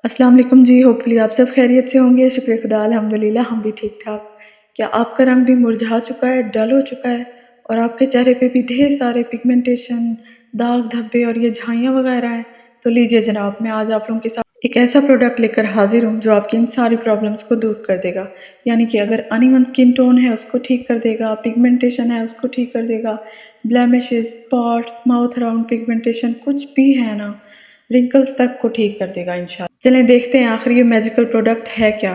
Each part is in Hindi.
अस्सलाम वालेकुम जी, होपफुली आप सब खैरियत से होंगे। शुक्र खुदा अल्हम्दुलिल्लाह हम भी ठीक-ठाक। क्या आपका रंग भी मुरझा चुका है, डल हो चुका है और आपके चेहरे पे भी ढेर सारे पिगमेंटेशन, दाग धब्बे और ये झाइयाँ वगैरह हैं? तो लीजिए जनाब, मैं आज आप लोगों के साथ एक ऐसा प्रोडक्ट लेकर हाज़िर हूँ जो आपकी इन सारी प्रॉब्लम्स को दूर कर देगा। यानी कि अगर अनइवन स्किन टोन है उसको ठीक कर देगा, पिगमेंटेशन है उसको ठीक कर देगा, blemishes, spots, mouth around pigmentation कुछ भी है ना, रिंकल्स तक को ठीक कर देगा इंशाल्लाह। चलें देखते हैं आखिर ये मैजिकल प्रोडक्ट है क्या।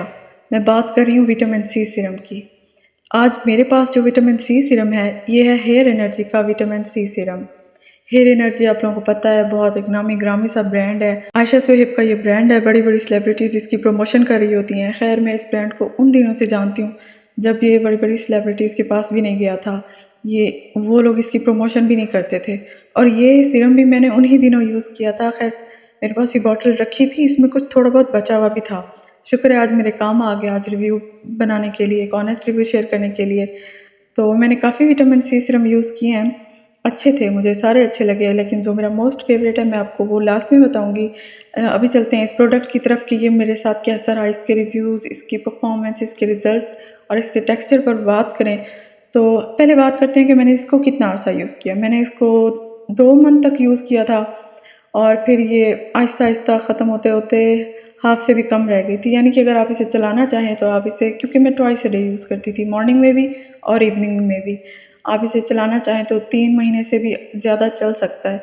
मैं बात कर रही हूँ विटामिन सी सीरम की। आज मेरे पास जो विटामिन सी सीरम है ये है हेयर एनर्जी का vitamin C serum. Hair energy आप लोगों को पता है बहुत एक नामी ग्रामी सा ब्रांड है। आयशा सोहेब का ये ब्रांड है, बड़ी बड़ी सेलिब्रिटीज़ इसकी प्रमोशन कर रही होती हैं। खैर मैं इस ब्रांड को उन दिनों से जानती हूँ जब ये बड़ी बड़ी सेलिब्रिटीज़ के पास भी नहीं गया था, ये वो लोग इसकी प्रमोशन भी नहीं करते थे। और ये सीरम भी मैंने उन्हीं दिनों यूज़ किया था। खैर मेरे पास ये बॉटल रखी थी, इसमें कुछ थोड़ा बहुत बचा हुआ भी था। शुक्र है आज मेरे काम आ गया, आज रिव्यू बनाने के लिए, एक ऑनेस्ट रिव्यू शेयर करने के लिए। तो मैंने काफ़ी विटामिन सी सीरम यूज़ किए हैं, अच्छे थे, मुझे सारे अच्छे लगे, लेकिन जो मेरा मोस्ट फेवरेट है मैं आपको वो लास्ट में बताऊँगी। अभी चलते हैं इस प्रोडक्ट की तरफ कि ये मेरे साथ कैसा रहा, इसके रिव्यूज़, इसकी परफॉर्मेंस, इसके रिज़ल्ट और इसके टेक्सचर पर बात करें। तो पहले बात करते हैं कि मैंने इसको कितना अर्सा यूज़ किया। मैंने इसको 2 मंथ तक यूज़ किया था और फिर ये आहिस्ता-आहिस्ता ख़त्म होते-होते हाफ़ से भी कम रह गई थी। यानी कि अगर आप इसे चलाना चाहें तो आप इसे, क्योंकि मैं ट्वाइस अ डे यूज़ करती थी, मॉर्निंग में भी और इवनिंग में भी। आप इसे चलाना चाहें तो 3 महीने से भी ज़्यादा चल सकता है।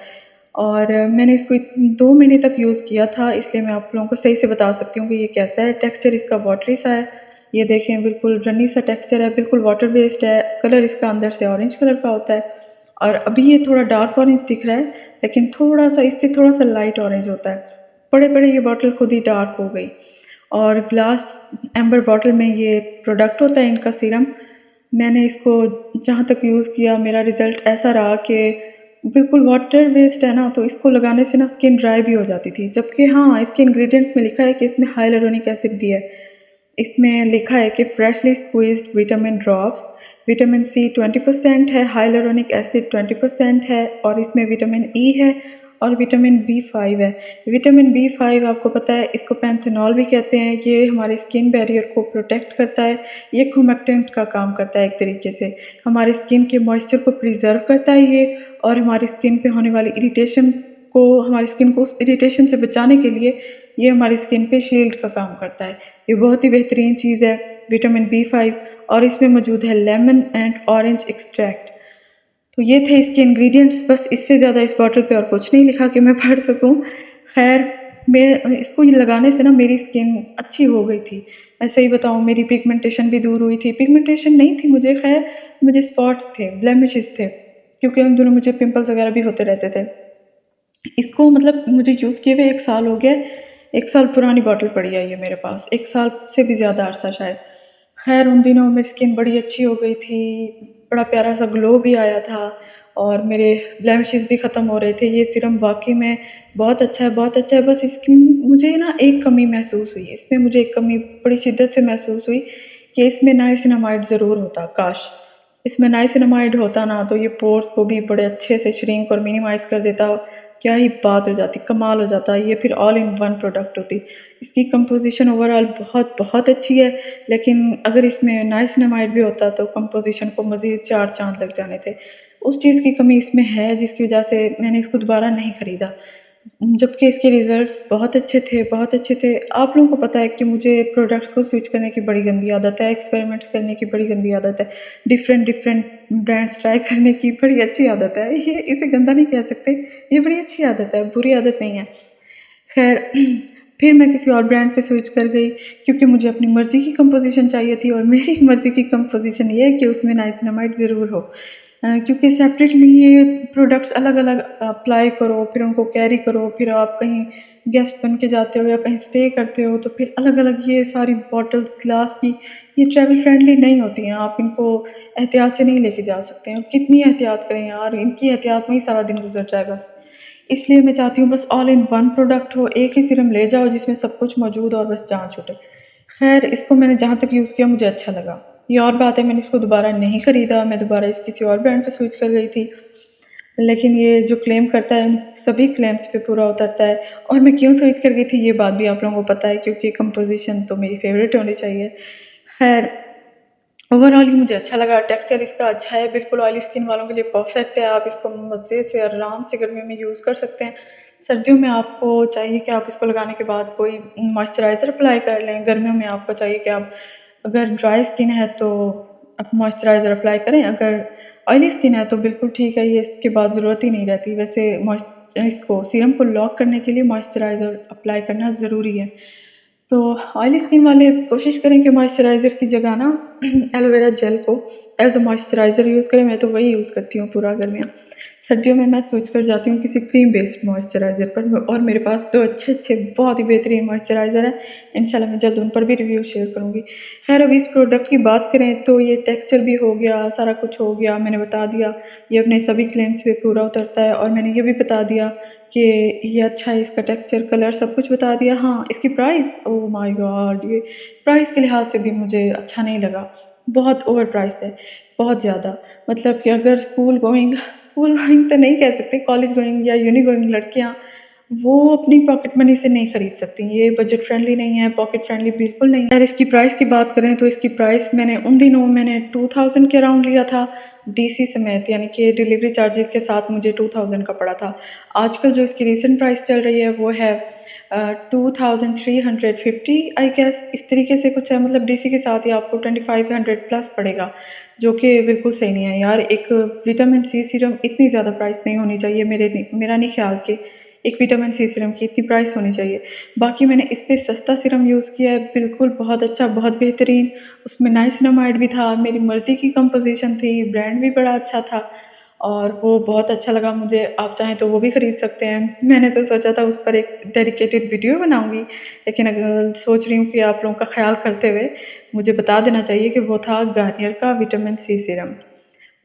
और मैंने इसको 2 महीने तक यूज़ किया था, इसलिए मैं आप लोगों को सही से बता सकती हूँ कि ये कैसा है। टेक्सचर इसका वाटरी सा है, ये देखें बिल्कुल रनी सा टेक्सचर है, बिल्कुल वाटर बेस्ड है। कलर इसका अंदर से ऑरेंज कलर का होता है और अभी ये थोड़ा डार्क ऑरेंज दिख रहा है, लेकिन थोड़ा-सा इससे थोड़ा-सा लाइट ऑरेंज होता है। पड़े-पड़े ये बॉटल खुद ही डार्क हो गई। और ग्लास एम्बर बॉटल में ये प्रोडक्ट होता है इनका सीरम। मैंने इसको जहाँ तक यूज़ किया मेरा रिज़ल्ट ऐसा रहा कि बिल्कुल वाटर बेस्ड है ना, तो इसको लगाने से ना स्किन ड्राई भी हो जाती थी। जबकि हाँ, इसके इंग्रीडिएंट्स में लिखा है कि इसमें हाइलुरोनिक एसिड भी है। इसमें लिखा है कि freshly squeezed vitamin drops, vitamin C 20% है, हाइलुरोनिक एसिड 20% है और इसमें विटामिन ई है और विटामिन बी5 है। विटामिन बी5 आपको पता है इसको पैंथेनॉल भी कहते हैं। ये हमारे स्किन बैरियर को प्रोटेक्ट करता है, ये हुमैक्टेंट का काम करता है एक तरीके से। हमारी स्किन के मॉइस्चर को प्रिजर्व करता है ये, और हमारी स्किन पे होने वाली इरिटेशन को, हमारी स्किन को उस इरिटेशन से बचाने के लिए ये हमारी स्किन पे शील्ड का काम करता है। ये बहुत ही बेहतरीन चीज़ है विटामिन बी5, और इसमें मौजूद है लेमन एंड ऑरेंज एक्सट्रैक्ट। तो ये थे इसके इंग्रेडिएंट्स, बस इससे ज़्यादा इस बॉटल पे और कुछ नहीं लिखा कि मैं पढ़ सकूं। खैर मैं इसको ये लगाने से ना मेरी स्किन अच्छी हो गई थी। मैं सही बताऊं, मेरी पिगमेंटेशन भी दूर हुई थी। पिगमेंटेशन नहीं थी मुझे, खैर मुझे स्पॉट्स थे, ब्लेमिशेस थे, क्योंकि उन दिनों मुझे पिंपल्स वगैरह भी होते रहते थे। इसको मतलब मुझे यूज़ किए हुए 1 साल हो गया। 1 साल पुरानी बॉटल पड़ी है ये मेरे पास, 1 साल से भी ज़्यादा अरसा शायद। खैर उन दिनों मेरी स्किन बड़ी अच्छी हो गई थी, बड़ा प्यारा सा ग्लो भी आया था और मेरे ब्लेमिशेस भी ख़त्म हो रहे थे। ये सीरम वाक़ई में बहुत अच्छा है, बहुत अच्छा है। बस इसकी मुझे ना एक कमी महसूस हुई, इसमें मुझे एक कमी बड़ी शिद्दत से महसूस हुई कि इसमें नाइसिनामाइड ज़रूर होता, काश! इसमें नाइसिनामाइड होता ना तो ये पोर्स को भी बड़े अच्छे से श्रिंक और मिनिमाइज़ कर देता। क्या ही बात हो जाती, कमाल हो जाता। ये फिर ऑल इन वन प्रोडक्ट होती। इसकी कंपोजिशन ओवरऑल बहुत बहुत अच्छी है, लेकिन अगर इसमें नाइसिनामाइड भी होता तो कंपोजिशन को मज़ीद 4 चाँद लग जाने थे। उस चीज़ की कमी इसमें है जिसकी वजह से मैंने इसको दोबारा नहीं ख़रीदा। जबकि इसके रिज़ल्ट्स बहुत अच्छे थे, बहुत अच्छे थे। आप लोगों को पता है कि मुझे प्रोडक्ट्स को स्विच करने की बड़ी गंदी आदत है, एक्सपेरिमेंट्स करने की बड़ी गंदी आदत है, डिफ़रेंट डिफ़रेंट ब्रांड्स ट्राई करने की बड़ी अच्छी आदत है। ये इसे गंदा नहीं कह सकते, ये बड़ी अच्छी आदत है, बुरी आदत नहीं है। खैर फिर मैं किसी और ब्रांड पे स्विच कर गई क्योंकि मुझे अपनी मर्ज़ी की कंपोज़िशन चाहिए थी, और मेरी मर्ज़ी की कंपोज़िशन ये है कि उसमें नाइसिनामाइड ज़रूर हो। क्योंकि सेपरेटली ये प्रोडक्ट्स अलग-अलग अप्लाई करो, फिर उनको कैरी करो, फिर आप कहीं गेस्ट बन के जाते हो या कहीं स्टे करते हो, तो फिर अलग-अलग ये सारी बॉटल्स ग्लास की, ये ट्रैवल फ्रेंडली नहीं होती हैं। आप इनको एहतियात से नहीं लेके जा सकते हैं। कितनी एहतियात करें यार, इनकी एहतियात में ही सारा दिन गुज़र जाए बस। इसलिए मैं चाहती हूँ बस ऑल इन वन प्रोडक्ट हो, एक ही सीरम ले जाओ जिसमें सब कुछ मौजूद हो और बस जान छूटे। खैर इसको मैंने जहाँ तक यूज़ किया मुझे अच्छा लगा। ये और बात है, मैंने इसको दोबारा नहीं ख़रीदा, मैं दोबारा इस किसी और ब्रांड पे स्विच कर गई थी। लेकिन ये जो क्लेम करता है, उन सभी क्लेम्स पे पूरा उतरता है। और मैं क्यों स्विच कर गई थी, ये बात भी आप लोगों को पता है, क्योंकि कंपोज़िशन तो मेरी फ़ेवरेट होनी चाहिए। ख़ैर, ओवरऑल ही मुझे अच्छा लगा, टेक्सचर इसका अच्छा है, बिल्कुल ऑयली स्किन वालों के लिए परफेक्ट है। आप इसको मज़े से आराम से गर्मियों में यूज़ कर सकते हैं। सर्दियों में आपको चाहिए कि आप इसको लगाने के बाद कोई मॉइस्चराइज़र अप्लाई कर लें। गर्मियों में आपको चाहिए कि आप अगर ड्राई स्किन है तो आप मॉइस्चराइज़र अप्लाई करें, अगर ऑयली स्किन है तो बिल्कुल ठीक है, ये इसके बाद ज़रूरत ही नहीं रहती। वैसे इसको सीरम को लॉक करने के लिए मॉइस्चराइज़र अप्लाई करना ज़रूरी है। तो ऑयली स्किन वाले कोशिश करें कि मॉइस्चराइज़र की जगह ना एलोवेरा जेल को एज़ अ मॉइस्चराइज़र यूज़ करें। मैं तो वही यूज़ करती हूँ पूरा गर्मियाँ। सर्दियों में मैं स्विच कर जाती हूँ किसी क्रीम बेस्ड मॉइस्चराइज़र पर, और मेरे पास 2 अच्छे-अच्छे बहुत ही बेहतरीन मॉइस्चराइज़र हैं। इंशाल्लाह मैं जल्द उन पर भी रिव्यू शेयर करूँगी। ख़ैर, अब इस प्रोडक्ट की बात करें तो ये टेक्सचर भी हो गया, सारा कुछ हो गया, मैंने बता दिया। ये अपने सभी क्लेम्स पे पूरा उतरता है, और मैंने ये भी बता दिया कि ये अच्छा है, इसका टेक्सचर, कलर सब कुछ बता दिया। हाँ, इसकी प्राइस, ओह माय गॉड! ये प्राइस के लिहाज़ से भी मुझे अच्छा नहीं लगा। बहुत ओवर प्राइस्ड है, बहुत ज़्यादा। मतलब कि अगर स्कूल गोइंग तो नहीं कह सकते, कॉलेज गोइंग या यूनी गोइंग लड़कियाँ, वो अपनी पॉकेट मनी से नहीं खरीद सकती। ये बजट फ्रेंडली नहीं है, पॉकेट फ्रेंडली बिल्कुल नहीं है। अगर इसकी प्राइस की बात करें तो इसकी प्राइस मैंने उन दिनों 2000 के अराउंड लिया था, डीसी समेत, यानी कि डिलीवरी चार्जेस के साथ मुझे 2000 का पड़ा था। आजकल जो इसकी रीसेंट प्राइस चल रही है वो है 2350 आई गेस, इस तरीके से कुछ है। मतलब डीसी के साथ ही आपको 2500 प्लस पड़ेगा, जो कि बिल्कुल सही नहीं है यार। एक विटामिन सी सीरम इतनी ज़्यादा प्राइस नहीं होनी चाहिए, मेरा नहीं ख्याल कि एक विटामिन सी सीरम की इतनी प्राइस होनी चाहिए। बाकी मैंने इससे सस्ता सीरम यूज़ किया है, बिल्कुल बहुत अच्छा, बहुत बेहतरीन। उसमें नाइसिनामाइड भी था, मेरी मर्ज़ी की कंपोज़िशन थी, ब्रांड भी बड़ा अच्छा था, और वो बहुत अच्छा लगा मुझे। आप चाहें तो वो भी ख़रीद सकते हैं। मैंने तो सोचा था उस पर एक डेडिकेटेड वीडियो बनाऊँगी, लेकिन सोच रही हूँ कि आप लोगों का ख़्याल करते हुए मुझे बता देना चाहिए कि वो था गार्नियर का विटामिन सी सीरम।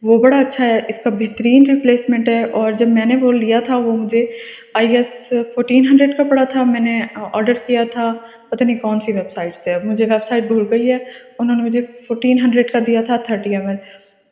वो बड़ा अच्छा है, इसका बेहतरीन रिप्लेसमेंट है। और जब मैंने वो लिया था, वो मुझे आई गेस 1400 का पड़ा था। मैंने ऑर्डर किया था, पता नहीं कौन सी वेबसाइट से, अब मुझे वेबसाइट भूल गई है। उन्होंने मुझे 1400 का दिया था 30 ml।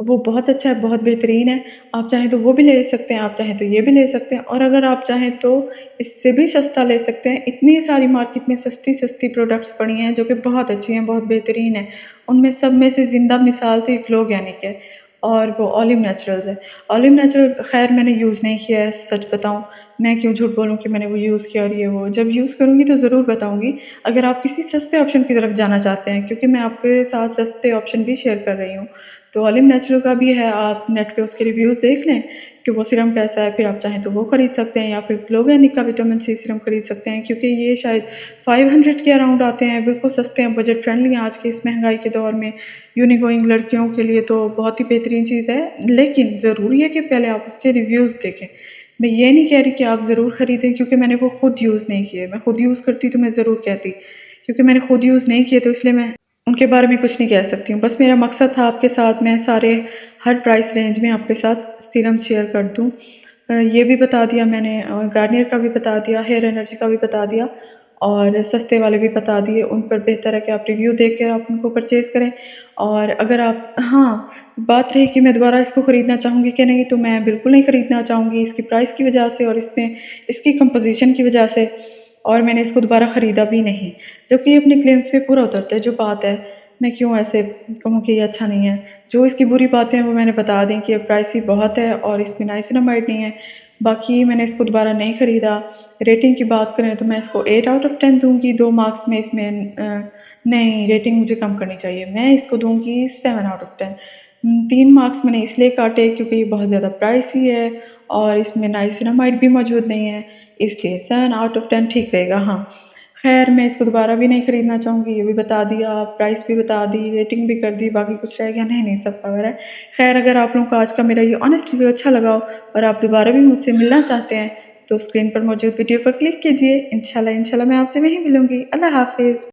वो बहुत अच्छा है, बहुत बेहतरीन है। आप चाहें तो वो भी ले सकते हैं, आप चाहें तो ये भी ले सकते हैं, और अगर आप चाहें तो इससे भी सस्ता ले सकते हैं। इतनी सारी मार्केट में सस्ती प्रोडक्ट्स पड़ी हैं जो कि बहुत अच्छी हैं, बहुत बेहतरीन हैं। उनमें सब में से ज़िंदा मिसाल तो एक ग्लो ऑर्गेनिक है, और वो ऑलिव नेचुरल्स है। ऑलिव नेचुरल ख़ैर मैंने यूज़ नहीं किया है, सच बताऊँ, मैं क्यों झूठ बोलूँ कि मैंने वो यूज़ किया, और ये वो जब यूज़ करूँगी तो ज़रूर बताऊँगी। अगर आप किसी सस्ते ऑप्शन की तरफ जाना चाहते हैं, क्योंकि मैं आपके साथ सस्ते ऑप्शन भी शेयर कर रही हूँ, तो ऑलिव नेचुरल का भी है, आप नेट पे उसके रिव्यूज़ देख लें कि वो सीरम कैसा है, फिर आप चाहें तो वो खरीद सकते हैं, या फिर ग्लो ऑर्गेनिक का विटामिन सी सीरम खरीद सकते हैं, क्योंकि ये शायद 500 के अराउंड आते हैं, बिल्कुल सस्ते हैं, बजट फ्रेंडली हैं आज के इस महंगाई के दौर में। यूनिगोइंग लड़कियों के लिए तो बहुत ही बेहतरीन चीज़ है, लेकिन ज़रूरी है कि पहले आप उसके रिव्यूज़ देखें। मैं ये नहीं कह रही कि आप ज़रूर खरीदें, क्योंकि मैंने वो खुद यूज़ नहीं किए। मैं खुद यूज़ करती तो मैं ज़रूर कहती, क्योंकि मैंने खुद यूज़ नहीं किए तो इसलिए मैं उनके बारे में कुछ नहीं कह सकती हूँ। बस मेरा मकसद था आपके साथ मैं सारे हर प्राइस रेंज में आपके साथ सीरम शेयर कर दूँ। ये भी बता दिया मैंने, और गार्नियर का भी बता दिया, हेयर एनर्जी का भी बता दिया, और सस्ते वाले भी बता दिए। उन पर बेहतर है कि आप रिव्यू देख कर आप उनको परचेज़ करें। और अगर आप, हाँ, बात रही कि मैं दोबारा इसको ख़रीदना चाहूँगी कि नहीं, तो मैं बिल्कुल नहीं ख़रीदना चाहूँगी, इसकी प्राइस की वजह से और इसमें इसकी कंपोज़िशन की वजह से, और मैंने इसको दोबारा ख़रीदा भी नहीं। जबकि ये अपने क्लेम्स पे पूरा उतरता है। जो बात है, मैं क्यों ऐसे कहूँ कि ये अच्छा नहीं है। जो इसकी बुरी बातें हैं वो मैंने बता दी कि प्राइस ही बहुत है और इसमें नाइसिनामाइड नहीं है। बाकी मैंने इसको दोबारा नहीं ख़रीदा। रेटिंग की बात करें तो मैं इसको 8 आउट ऑफ़ 10 दूँगी। 2 मार्क्स में इसमें नहीं, रेटिंग मुझे कम करनी चाहिए। मैं इसको दूँगी 7 आउट ऑफ़ 10। 3 मार्क्स मैंने इसलिए काटे क्योंकि ये बहुत ज़्यादा प्राइसी है और इसमें नाइसिनामाइड भी मौजूद नहीं है, इसलिए 7 आउट ऑफ़ 10 ठीक रहेगा। हाँ, ख़ैर मैं इसको दोबारा भी नहीं ख़रीदना चाहूँगी, ये भी बता दिया, प्राइस भी बता दी, रेटिंग भी कर दी, बाकी कुछ रह गया? नहीं, सब कवर है। ख़ैर, अगर आप लोगों को आज का मेरा ये ऑनेस्ट रिव्यू अच्छा लगा हो और आप दोबारा भी मुझसे मिलना चाहते हैं, तो स्क्रीन पर मौजूद वीडियो पर क्लिक कीजिए। इंशाल्लाह मैं आपसे वहीं मिलूँगी। अल्लाह हाफ़िज़।